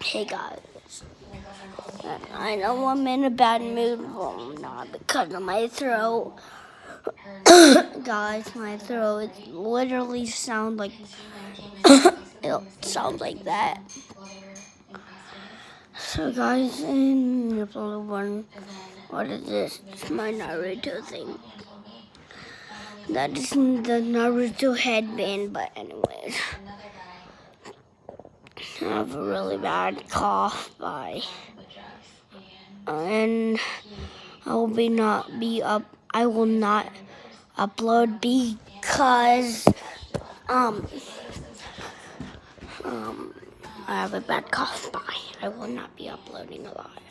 Hey guys, I know I'm in a bad mood. Well, not because of my throat. Guys, my throat literally sounds like it sounds like that. So guys, in the blue one, what is this? It's my Naruto thing. That is the Naruto headband, but anyways. I have a really bad cough, and I will not upload because I have a bad cough. Bye. I will not be uploading a lot.